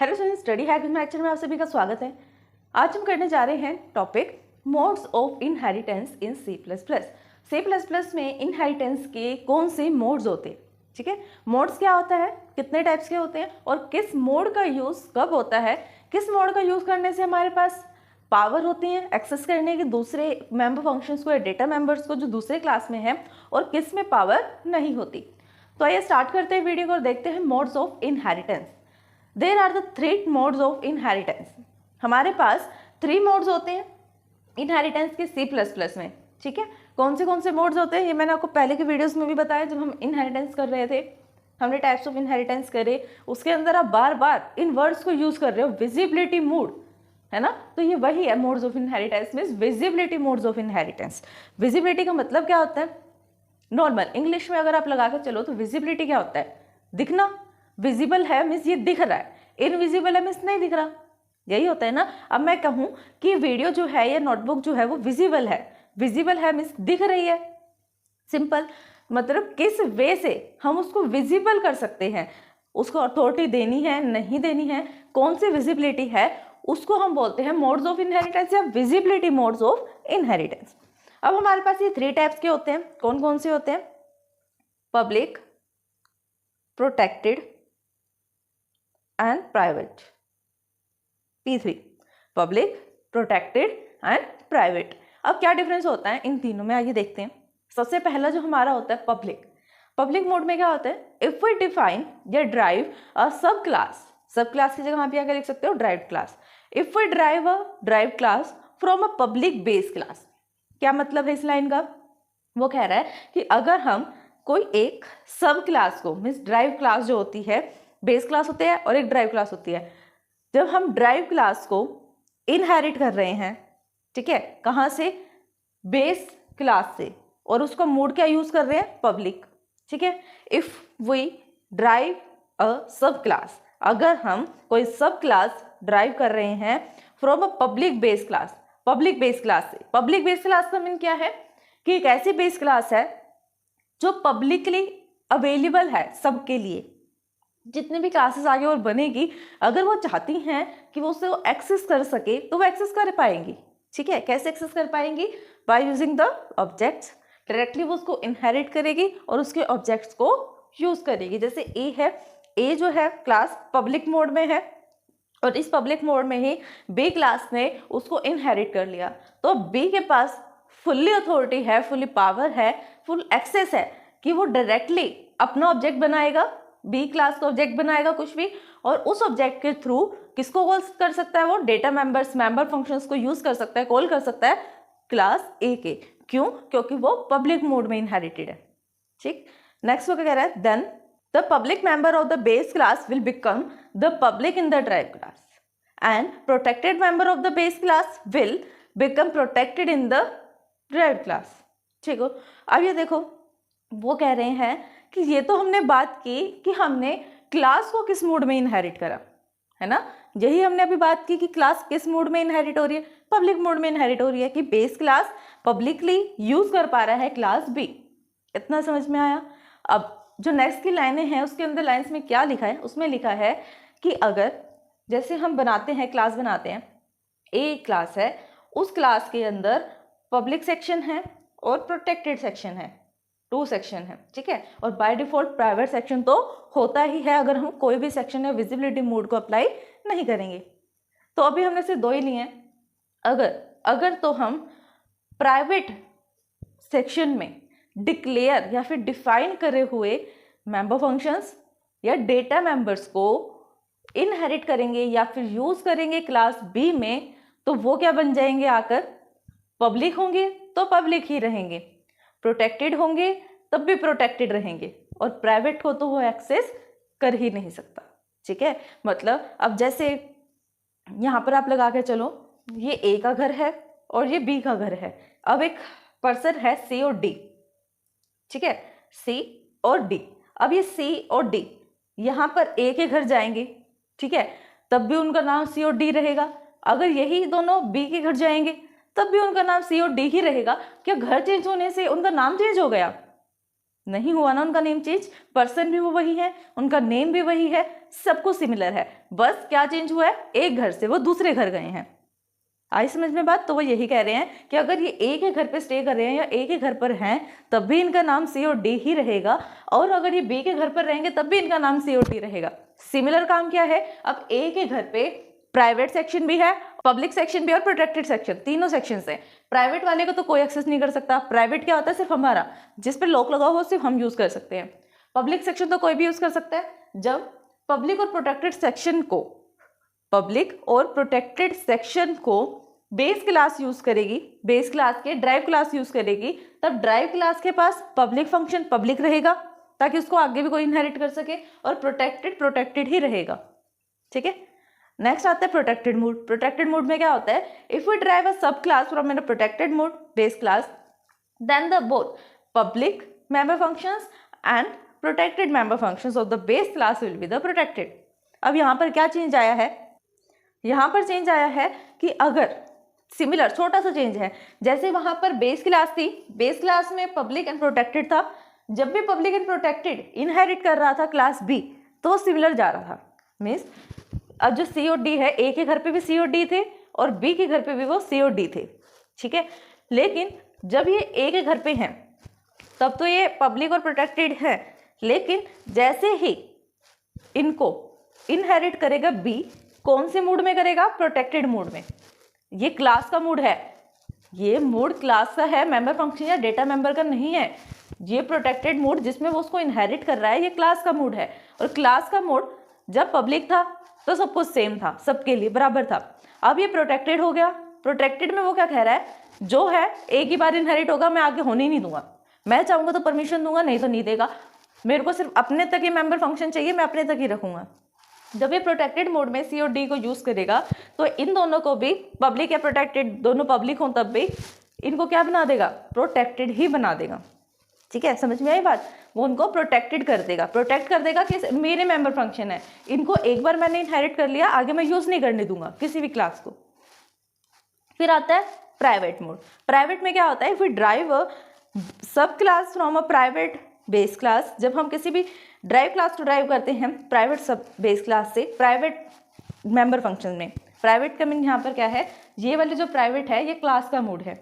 Hello student, study hack में lecture में आप सभी का स्वागत है। आज हम करने जा रहे हैं topic modes of inheritance in C plus plus. C plus plus में इनहेरिटेंस के कौन से मोड्स होते हैं। ठीक है, मोड्स क्या होता है, कितने टाइप्स के होते हैं और किस मोड का यूज़ कब होता है, किस मोड का यूज़ करने से हमारे पास पावर होती है एक्सेस करने की दूसरे मेंबर फंक्शंस को या डेटा मेंबर्स को जो दूसरे क्लास में है, और किस में पावर नहीं होती। तो आइए स्टार्ट करते हैं वीडियो को और देखते हैं modes of inheritance. There are the 3 modes of inheritance. हमारे पास 3 मोड्स होते हैं इनहेरिटेंस के सी प्लस प्लस में। ठीक है, कौन से मोड्स होते हैं ये मैंने आपको पहले के वीडियोस में भी बताया। जब हम इनहेरिटेंस कर रहे थे, हमने टाइप्स ऑफ इनहेरिटेंस करे, उसके अंदर आप बार बार इन वर्ड्स को यूज कर रहे हो, विजिबिलिटी मोड है ना। तो ये वही है modes of inheritance means visibility modes of inheritance. Visibility का मतलब क्या होता है, नॉर्मल इंग्लिश में अगर आप लगा के चलो तो विजिबिलिटी क्या होता है, दिखना। विजिबल है मीन्स ये दिख रहा है, इनविजिबल है मीन्स नहीं दिख रहा, यही होता है ना। अब मैं कहूँ कि वीडियो जो है या नोटबुक जो है वो विजिबल है, विजिबल है मीन्स दिख रही है। सिंपल मतलब किस वे से हम उसको विजिबल कर सकते हैं, उसको अथॉरिटी देनी है नहीं देनी है, कौन सी विजिबिलिटी है, उसको हम बोलते हैं मोड्स ऑफ इनहेरिटेंस या विजिबिलिटी मोड्स ऑफ इनहेरिटेंस। अब हमारे पास ये 3 टाइप्स के होते हैं। कौन से होते हैं, public, protected and private. P3 public, protected and private. अब क्या डिफरेंस होता है इन तीनों में, आइए देखते हैं। सबसे पहला जो हमारा होता है पब्लिक। पब्लिक मोड में क्या होता है, इफ वी डिफाइन या ड्राइव अ सब क्लास, सब क्लास की जगह आप यहाँ क्या लिख सकते हो, drive class. If we drive a drive class from a public base class. क्या मतलब है इस लाइन का, वो कह रहा है कि अगर हम कोई एक सब क्लास को, मीन्स ड्राइव क्लास जो होती है, बेस क्लास होती है और एक ड्राइव क्लास होती है, जब हम ड्राइव क्लास को इनहेरिट कर रहे हैं, ठीक है, कहाँ से, बेस क्लास से, और उसका मोड क्या यूज कर रहे हैं, पब्लिक। ठीक है, if we drive a sub class, अगर हम कोई सब क्लास ड्राइव कर रहे हैं from a public base class, public base class से। पब्लिक बेस क्लास का मीन क्या है कि एक ऐसी बेस क्लास है जो पब्लिकली अवेलेबल है सबके लिए। जितने भी क्लासेस आगे और बनेगी, अगर वो चाहती हैं कि वो उसे एक्सेस कर सके तो वो एक्सेस कर पाएंगी। ठीक है, कैसे एक्सेस कर पाएंगी, by using the objects. Directly वो उसको इनहेरिट करेगी और उसके ऑब्जेक्ट्स को यूज करेगी। जैसे ए है, ए जो है क्लास पब्लिक मोड में है और इस पब्लिक मोड में ही बी क्लास ने उसको इनहेरिट कर लिया, तो बी के पास फुल्ली अथॉरिटी है, फुल्ली पावर है, फुल एक्सेस है कि वो डायरेक्टली अपना ऑब्जेक्ट बनाएगा, बी क्लास का ऑब्जेक्ट बनाएगा कुछ भी, और उस ऑब्जेक्ट के थ्रू किसको कॉल कर सकता है, वो डेटा मेंबर्स, मेंबर फंक्शंस को यूज कर सकता है, कॉल कर सकता है क्लास ए के। क्यों, क्योंकि वो पब्लिक मोड में इनहेरिटेड है। ठीक, नेक्स्ट वो क्या कह रहा है, then the public member of the base class will become the public in the drive class and protected member of the base class will become protected in the drive class. ठीक हो, अब ये देखो वो कह रहे हैं कि ये तो हमने बात की कि हमने क्लास को किस मोड में इनहेरिट करा, है ना। यही हमने अभी बात की कि क्लास किस मोड में इनहेरिट हो रही है, पब्लिक मोड में इनहेरिट हो रही है, कि बेस क्लास पब्लिकली यूज कर पा रहा है क्लास बी। इतना समझ में आया। अब जो नेक्स्ट की लाइनें हैं उसके अंदर लाइन्स में क्या लिखा है, उसमें लिखा है कि अगर जैसे हम बनाते हैं, क्लास बनाते हैं, ए क्लास है, उस क्लास के अंदर पब्लिक सेक्शन है और प्रोटेक्टेड सेक्शन है, 2 सेक्शन है। ठीक है, और बाय डिफॉल्ट प्राइवेट सेक्शन तो होता ही है अगर हम कोई भी सेक्शन या विजिबिलिटी मोड को अप्लाई नहीं करेंगे। तो अभी हमने सिर्फ 2 ही लिए हैं। अगर तो हम प्राइवेट सेक्शन में डिक्लेयर या फिर डिफाइन करे हुए मेंबर फंक्शंस या डेटा मेंबर्स को इनहेरिट करेंगे या फिर यूज करेंगे क्लास बी में, तो वो क्या बन जाएंगे, आकर पब्लिक होंगे तो पब्लिक ही रहेंगे, प्रोटेक्टेड होंगे तब भी प्रोटेक्टेड रहेंगे, और प्राइवेट को तो वो एक्सेस कर ही नहीं सकता। ठीक है, मतलब अब जैसे यहाँ पर आप लगा के चलो, ये ए का घर है और ये बी का घर है। अब एक पर्सन है सी और डी, ठीक है, सी और डी। अब ये सी और डी यहाँ पर ए के घर जाएंगे, ठीक है, तब भी उनका नाम सी और डी रहेगा। अगर यही दोनों बी के घर जाएंगे तब भी उनका नाम सी और डी ही रहेगा। क्या घर चेंज होने से उनका नाम चेंज हो गया? नहीं हुआ ना उनका नेम चेंज, पर्सन भी वो वही है, उनका नेम भी वही है, सब कुछ सिमिलर है, बस क्या चेंज हुआ है, एक घर से वो दूसरे घर गए हैं। आई समझ में बात? तो वो यही कह रहे हैं कि अगर ये एक ही घर पे स्टे कर रहे हैं या एक ही घर पर हैं तब भी इनका नाम सी और डी ही रहेगा, और अगर ये बी के घर पर रहेंगे तब भी इनका नाम सी और डी रहेगा। सिमिलर काम क्या है, अब एक ही घर पे प्राइवेट सेक्शन भी है, पब्लिक सेक्शन भी और प्रोटेक्टेड सेक्शन, तीनों सेक्शन है। प्राइवेट वाले को तो कोई एक्सेस नहीं कर सकता, प्राइवेट क्या होता है, सिर्फ हमारा जिस पे लॉक लगा हुआ सिर्फ हम यूज कर सकते हैं। पब्लिक सेक्शन तो कोई भी यूज कर सकता है। जब पब्लिक और प्रोटेक्टेड सेक्शन को बेस क्लास यूज करेगी, बेस क्लास के ड्राइव क्लास यूज करेगी, तब ड्राइव क्लास के पास पब्लिक फंक्शन पब्लिक रहेगा ताकि उसको आगे भी कोई इनहेरिट कर सके, और प्रोटेक्टेड ही रहेगा। ठीक है, नेक्स्ट आता है प्रोटेक्टेड मोड। प्रोटेक्टेड मोड में क्या होता है, if we drive a sub class from an protected mode base class, then the both public member functions and protected member functions of the base class will be the protected. अब यहाँ पर क्या change आया है, यहाँ पर change आया है कि अगर सिमिलर छोटा सा चेंज है, जैसे वहां पर बेस क्लास थी, बेस क्लास में पब्लिक एंड प्रोटेक्टेड था, जब भी पब्लिक एंड प्रोटेक्टेड इनहेरिट कर रहा था क्लास बी तो सिमिलर जा रहा था। मीन्स अब जो सी और डी है, ए के घर पे भी सी और डी थे और बी के घर पे भी वो सी और डी थे। ठीक है, लेकिन जब ये ए के घर पे हैं तब तो ये पब्लिक और प्रोटेक्टेड है, लेकिन जैसे ही इनको इनहेरिट करेगा बी, कौन से मूड में करेगा, प्रोटेक्टेड मूड में। ये क्लास का मूड है, ये मूड क्लास का है, मेंबर फंक्शन या डेटा मेंबर का नहीं है। ये प्रोटेक्टेड मूड जिसमें वो उसको इनहेरिट कर रहा है, ये क्लास का मूड है। और क्लास का मूड जब पब्लिक था तो सब कुछ सेम था, सबके लिए बराबर था। अब ये प्रोटेक्टेड हो गया, प्रोटेक्टेड में वो क्या कह रहा है, जो है एक ही बार इनहेरिट होगा, मैं आगे होने ही नहीं दूंगा, मैं चाहूंगा तो परमिशन दूंगा, नहीं तो नहीं देगा, मेरे को सिर्फ अपने तक ही मेंबर फंक्शन चाहिए, मैं अपने तक ही रखूंगा। जब ये प्रोटेक्टेड मोड में सी और डी को यूज करेगा तो इन दोनों को भी, पब्लिक या प्रोटेक्टेड दोनों पब्लिक हों तब भी, इनको क्या बना देगा, प्रोटेक्टेड ही बना देगा। ठीक है, समझ में आई बात? वो उनको प्रोटेक्टेड कर देगा, प्रोटेक्ट कर देगा कि मेरे मेंबर फंक्शन है, इनको एक बार मैंने इनहेरिट कर लिया, आगे मैं यूज नहीं करने दूंगा किसी भी क्लास को। फिर आता है प्राइवेट मोड। प्राइवेट में क्या होता है, इफ वी ड्राइव सब class from a private base class, जब हम किसी भी ड्राइव क्लास को ड्राइव करते हैं प्राइवेट सब बेस क्लास से प्राइवेट मेंबर फंक्शन में, प्राइवेट का मीन यहाँ पर क्या है, ये वाली जो प्राइवेट है ये क्लास का मोड है।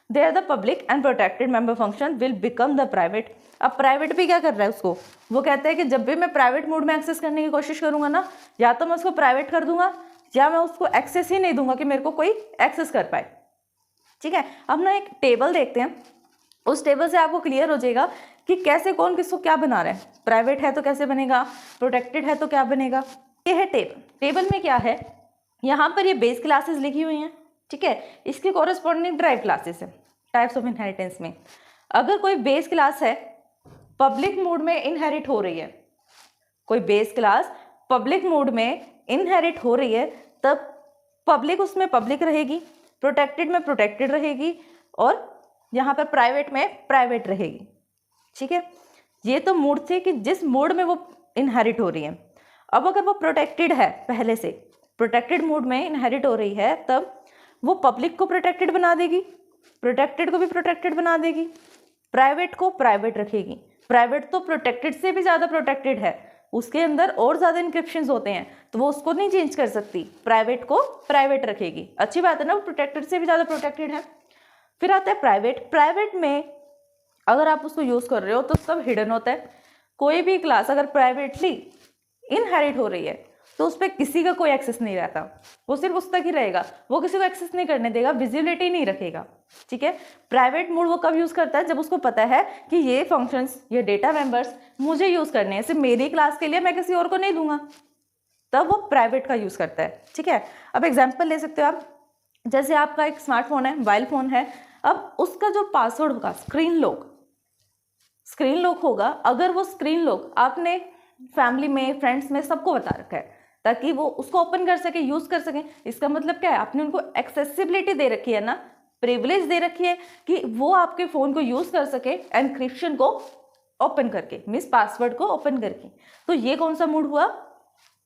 There the public and protected member function will become the private. अब प्राइवेट भी क्या कर रहा है उसको, वो कहता है कि जब भी मैं प्राइवेट मोड में एक्सेस करने की कोशिश करूंगा ना, या तो मैं उसको प्राइवेट कर दूंगा या मैं उसको एक्सेस ही नहीं दूंगा कि मेरे को कोई एक्सेस कर पाए। ठीक है, अब ना एक टेबल देखते हैं, उस टेबल से आपको क्लियर हो जाएगा कि कैसे कौन किसको क्या बना रहा है, प्राइवेट है तो कैसे बनेगा, प्रोटेक्टेड है तो क्या बनेगा। ये है टेबल। टेबल में क्या है, यहाँ पर ये बेस क्लासेस लिखी हुई हैं। ठीक है, इसके कॉरेस्पॉन्डिंग ड्राइव क्लासेस है टाइप्स ऑफ इनहेरिटेंस में। अगर कोई बेस क्लास है पब्लिक मोड में इनहेरिट हो रही है, कोई बेस क्लास पब्लिक मोड में इनहेरिट हो रही है, तब पब्लिक उसमें पब्लिक रहेगी, प्रोटेक्टेड में प्रोटेक्टेड रहेगी, और यहाँ पर प्राइवेट में प्राइवेट रहेगी। ठीक है, ये तो मोड थे कि जिस मोड में वो इनहेरिट हो रही है। अब अगर वो प्रोटेक्टेड है, पहले से प्रोटेक्टेड मोड में इनहेरिट हो रही है, तब वो पब्लिक को प्रोटेक्टेड बना देगी, प्रोटेक्टेड को भी प्रोटेक्टेड बना देगी, प्राइवेट को प्राइवेट रखेगी। प्राइवेट तो प्रोटेक्टेड से भी ज़्यादा प्रोटेक्टेड है, उसके अंदर और ज़्यादा इंक्रिप्शंस होते हैं, तो वो उसको नहीं चेंज कर सकती, प्राइवेट को प्राइवेट रखेगी। अच्छी बात है ना, वो प्रोटेक्टेड से भी ज़्यादा प्रोटेक्टेड है। फिर आता है प्राइवेट। प्राइवेट में अगर आप उसको यूज़ कर रहे हो तो सब हिडन होता है। कोई भी क्लास अगर प्राइवेटली इनहेरिट हो रही है तो उस पर किसी का कोई एक्सेस नहीं रहता, वो सिर्फ उस तक ही रहेगा, वो किसी को एक्सेस नहीं करने देगा, विजिबिलिटी नहीं रखेगा। ठीक है, प्राइवेट मोड वो कब यूज़ करता है, जब उसको पता है कि ये फंक्शंस, ये डेटा मेंबर्स मुझे यूज़ करने हैं, सिर्फ मेरी क्लास के लिए, मैं किसी और को नहीं दूंगा, तब वो प्राइवेट का यूज़ करता है। ठीक है, अब एग्जाम्पल ले सकते हो आप, जैसे आपका एक स्मार्टफोन है, मोबाइल फ़ोन है, अब उसका जो पासवर्ड होगा स्क्रीन लॉक होगा। अगर वो स्क्रीन लॉक आपने फैमिली में, फ्रेंड्स में सबको बता रखा है ताकि वो उसको ओपन कर सके, यूज़ कर सके, इसका मतलब क्या है, आपने उनको एक्सेसिबिलिटी दे रखी है ना, प्रिविलेज दे रखी है कि वो आपके फ़ोन को यूज़ कर सके एनक्रिप्शन को ओपन करके, मीन्स पासवर्ड को ओपन करके। तो ये कौन सा मोड हुआ,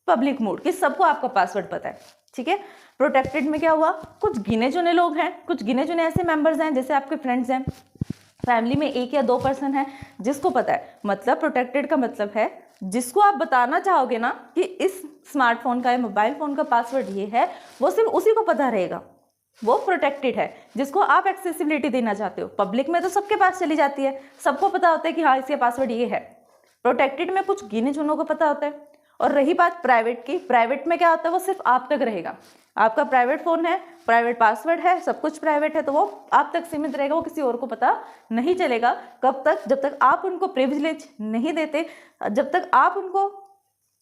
पब्लिक मोड, कि सबको आपका पासवर्ड पता है। ठीक है, प्रोटेक्टेड में क्या हुआ, कुछ गिने चुने लोग हैं, कुछ गिने चुने ऐसे मेंबर्स हैं जैसे आपके फ्रेंड्स हैं, फैमिली में एक या दो पर्सन है जिसको पता है, मतलब प्रोटेक्टेड का मतलब है जिसको आप बताना चाहोगे ना कि इस स्मार्टफोन का या मोबाइल फ़ोन का पासवर्ड ये है, वो सिर्फ उसी को पता रहेगा, वो प्रोटेक्टेड है। जिसको आप एक्सेसिबिलिटी देना चाहते हो, पब्लिक में तो सबके पास चली जाती है, सबको पता होता है कि हाँ इसका पासवर्ड ये है। प्रोटेक्टेड में कुछ गिने चुनों को पता होता है। और रही बात प्राइवेट की, प्राइवेट में क्या होता है, वो सिर्फ आप तक रहेगा। आपका प्राइवेट फ़ोन है, प्राइवेट पासवर्ड है, सब कुछ प्राइवेट है, तो वो आप तक सीमित रहेगा, वो किसी और को पता नहीं चलेगा। कब तक? जब तक आप उनको प्रिविलेज नहीं देते, जब तक आप उनको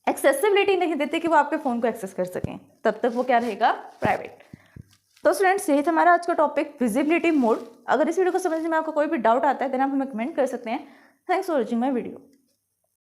एक्सेसिबिलिटी नहीं देते कि वो आपके फ़ोन को एक्सेस कर सकें, तब तक वो क्या रहेगा? प्राइवेट। तो स्टूडेंट्स, यही था हमारा आज का टॉपिक, विजिबिलिटी मोड। अगर इस वीडियो को समझने में आपको कोई भी डाउट आता है देन आप हमें कमेंट कर सकते हैं। Thanks for watching my video.